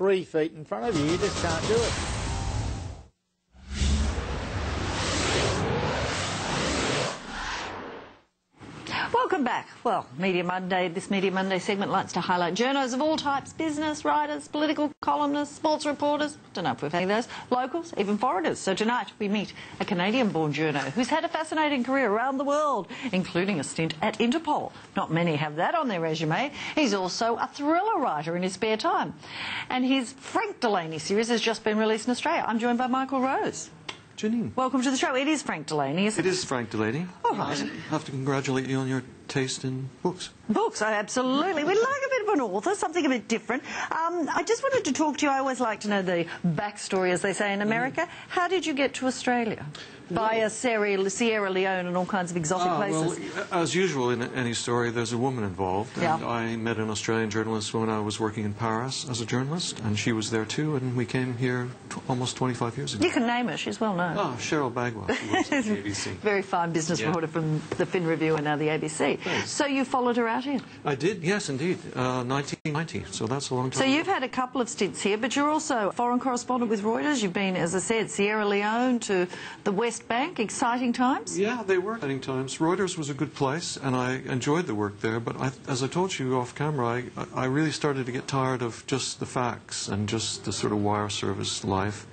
3 feet in front of you. You just can't do it. Welcome back. Well, Media Monday, this Media Monday segment likes to highlight journos of all types, business, writers, political columnists, sports reporters, don't know if we've had any of those, locals, even foreigners. So tonight we meet a Canadian-born journo who's had a fascinating career around the world, including a stint at Interpol. Not many have that on their resume. He's also a thriller writer in his spare time. And his Frank Delaney series has just been released in Australia. I'm joined by Michael Rose. Janine. Welcome to the show. It is Frank Delaney, isn't it? It is Frank Delaney. All right. I have to congratulate you on your taste in books. Books, absolutely. We'd like a bit of an author, something a bit different. I just wanted to talk to you. I always like to know the backstory, as they say in America. How did you get to Australia? Via Sierra Leone and all kinds of exotic places. Well, as usual in any story, there's a woman involved. And yeah. I met an Australian journalist when I was working in Paris as a journalist, and she was there too, and we came here almost 25 years ago. You can name her. She's well known. Oh, Cheryl Bagwell. She works at the ABC. Very fine business reporter from the Fin Review and now the ABC. Thanks. So you followed her out here? I did, yes, indeed. 1990, so that's a long time So ago. you've had a couple of stints here, but you're also a foreign correspondent with Reuters. You've been, as I said, Sierra Leone to the West Bank. Exciting times? Yeah, they were exciting times. Reuters was a good place, and I enjoyed the work there, but as I told you off camera, I really started to get tired of just the facts and just the sort of wire service life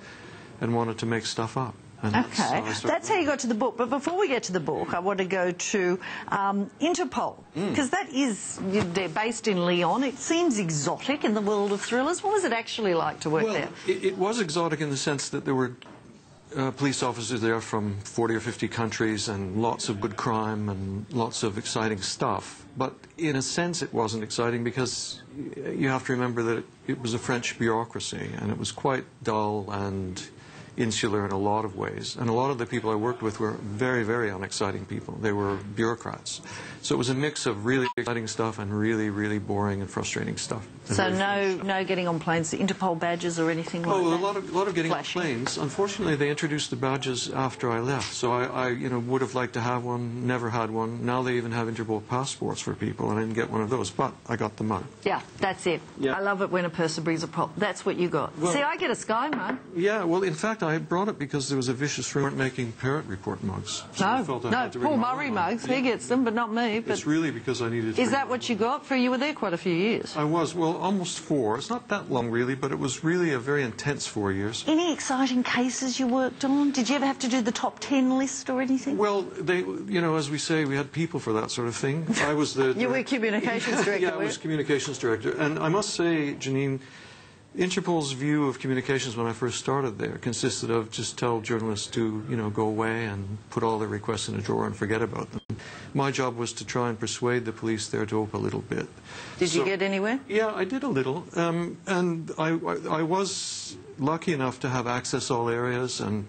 and wanted to make stuff up. And okay, that's how you got to the book. But before we get to the book, I want to go to Interpol, because that is, they're based in Lyon. It seems exotic in the world of thrillers. What was it actually like to work there? It was exotic in the sense that there were police officers there from 40 or 50 countries and lots of good crime and lots of exciting stuff. But in a sense it wasn't exciting because you have to remember that it was a French bureaucracy and it was quite dull and insular in a lot of ways. And a lot of the people I worked with were very, very unexciting people. They were bureaucrats. So it was a mix of really exciting stuff and really, really boring and frustrating stuff. So no getting on planes, Interpol badges or anything like that? Oh, a lot of getting Flashing. on planes. Unfortunately, they introduced the badges after I left. So I would have liked to have one, never had one. Now they even have Interpol passports for people, and I didn't get one of those, but I got the mug. Yeah, that's it. Yeah. I love it when a person brings a prop. That's what you got. Well, see, I get a Sky mug. Yeah, well, in fact, I brought it because there was a vicious rumor making Parrot Report mugs. So I felt I had to bring Paul my Murray own mugs. mug. He gets them, but not me. But it's really because I needed to. Is that what you got? For you were there quite a few years. I was, well, almost 4. It's not that long, really, but it was really a very intense 4 years. Any exciting cases you worked on? Did you ever have to do the top 10 list or anything? Well, as we say, we had people for that sort of thing. I was the... You were communications director, Yeah, I was communications director. And I must say, Janine, Interpol's view of communications when I first started there consisted of just tell journalists to, go away and put all their requests in a drawer and forget about them. My job was to try and persuade the police there to open a little bit. Did you get anywhere? Yeah, I did a little. And I was lucky enough to have access all areas and,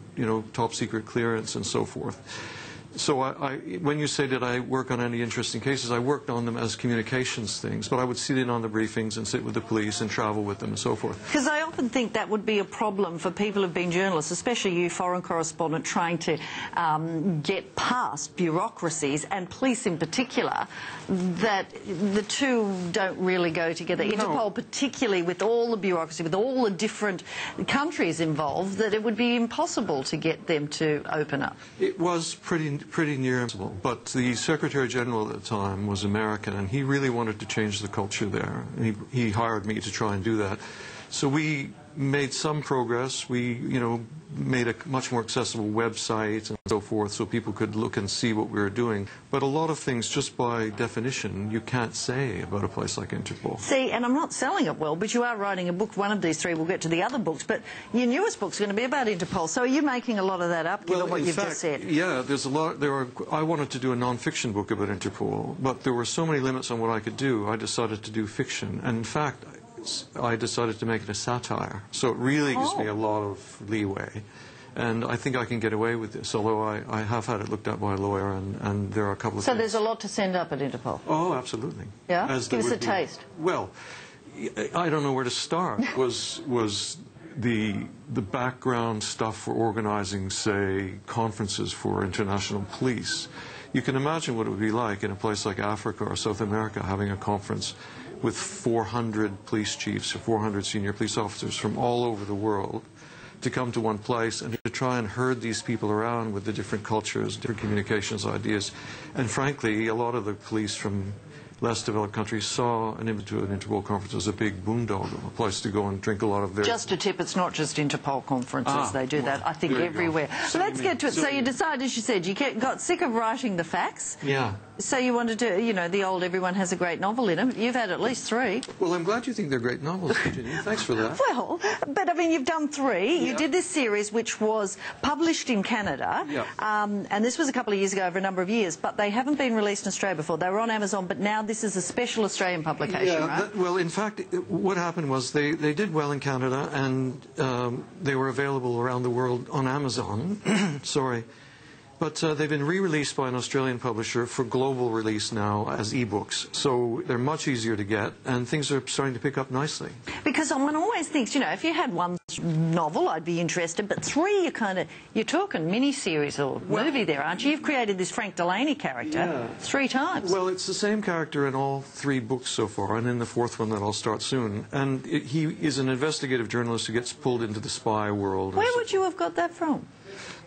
top secret clearance and so forth. So when you say did I work on any interesting cases, I worked on them as communications things, but I would sit in on the briefings and sit with the police and travel with them and so forth. Because I often think that would be a problem for people who've been journalists, especially you, foreign correspondent, trying to get past bureaucracies and police in particular, that the two don't really go together. No. Interpol, particularly with all the bureaucracy, with all the different countries involved, that it would be impossible to get them to open up. It was pretty near impossible, but the Secretary General at the time was American, and he really wanted to change the culture there. And he hired me to try and do that. So we made some progress. We, made a much more accessible website and so forth so people could look and see what we were doing. But a lot of things, just by definition, you can't say about a place like Interpol. See, and I'm not selling it well, but you are writing a book. One of these 3, we'll get to the other books, but your newest book's going to be about Interpol. So are you making a lot of that up, given what you've just said? Yeah, there's a lot. I wanted to do a non-fiction book about Interpol, but there were so many limits on what I could do, I decided to do fiction. And in fact, I decided to make it a satire. So it really gives me a lot of leeway. And I think I can get away with this, although I have had it looked at by a lawyer, and there are a couple of So things. there's a lot to send up at Interpol? Oh, absolutely. Yeah? Give us a taste. Well, I don't know where to start. was the background stuff for organizing, say, conferences for international police. You can imagine what it would be like in a place like Africa or South America having a conference with 400 police chiefs or 400 senior police officers from all over the world to come to one place and to try and herd these people around with the different cultures, different communications ideas. And frankly, a lot of the police from less developed countries saw an Interpol conference as a big boondoggle, a place to go and drink a lot of their... Just a tip, it's not just Interpol conferences, they do that, I think, everywhere. So let's get to it. So you decided, as you said, you got sick of writing the facts. Yeah. So you wanted to, you know, the old everyone has a great novel in them. You've had at least 3. Well, I'm glad you think they're great novels, Virginia. Thanks for that. Well, but I mean, you've done 3. Yeah. You did this series, which was published in Canada, Yeah. and this was a couple of years ago, over a number of years, but they haven't been released in Australia before. They were on Amazon, but now this is a special Australian publication, right? Well, in fact, what happened was they did well in Canada, and they were available around the world on Amazon. Sorry. But they've been re-released by an Australian publisher for global release now as e-books. So they're much easier to get, and things are starting to pick up nicely. Because one always thinks, you know, if you had 1 novel, I'd be interested, but 3, you're talking mini-series or movie there, aren't you? You've created this Frank Delaney character 3 times. Well, it's the same character in all 3 books so far, and in the 4th one that I'll start soon. And he is an investigative journalist who gets pulled into the spy world. Where would you have got that from?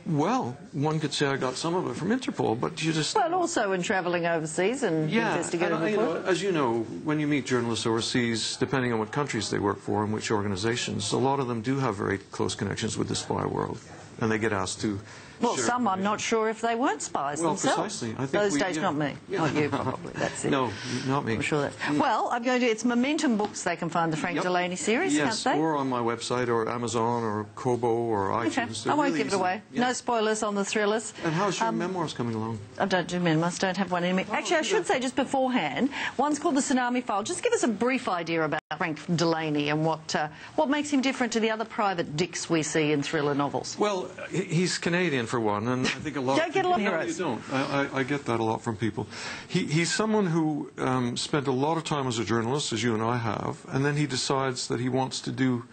Well, one could say I got some of it from Interpol, but you just... Well, also in travelling overseas and investigating and, as you know, when you meet journalists overseas, depending on what countries they work for and which organizations, a lot of them do have very close connections with the spy world, and they get asked to... Well, some I'm not sure if they weren't spies themselves. Precisely. I think those days, not me. Not you, probably. That's it. No, not me. I'm sure that. Well, I'm going to... It's Momentum Books they can find the Frank Delaney series, can't they? Or on my website, or Amazon, or Kobo, or iTunes. Okay. I won't give it away. No spoilers on the thrillers. And how's your memoirs coming along? I don't do memoirs, don't have one in me. Actually, I should say just beforehand, one's called The Tsunami File. Just give us a brief idea about Frank Delaney and what makes him different to the other private dicks we see in thriller novels. Well, he's Canadian for one, and I think a lot... Don't get a lot of heroes. No, you don't. I get that a lot from people. He's someone who spent a lot of time as a journalist, as you and I have, and then he decides that he wants to do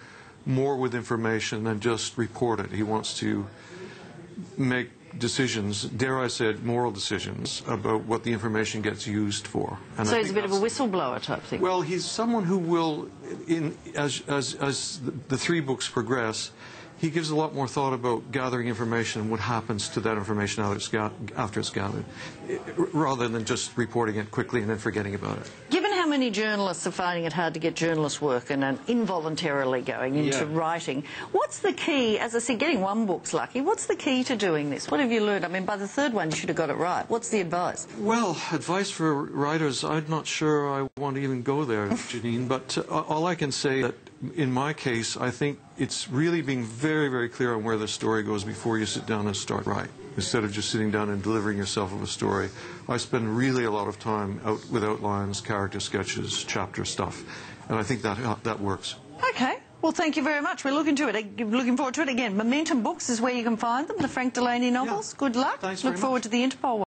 more with information than just report it. He wants to make decisions, dare I say it, moral decisions about what the information gets used for. And so he's a bit of a whistleblower type thing. Well, he's someone who will, as the 3 books progress, he gives a lot more thought about gathering information and what happens to that information after it's gathered, rather than just reporting it quickly and then forgetting about it. Given how many journalists are finding it hard to get journalist work and involuntarily going into writing, what's the key? As I said, getting 1 book's lucky. What's the key to doing this? What have you learned? I mean, by the 3rd one, you should have got it right. What's the advice? Well, advice for writers, I'm not sure I want to even go there, Janine, but all I can say that in my case, I think it's really being very, very clear on where the story goes before you sit down and start writing. Instead of just sitting down and delivering yourself of a story, I spend really a lot of time out with outlines, character sketches, chapter stuff, and I think that works. Okay. Well, thank you very much. We're looking forward to it again. Momentum Books is where you can find them, the Frank Delaney novels. Yeah. Good luck. Thanks Look very forward much. to the Interpol one.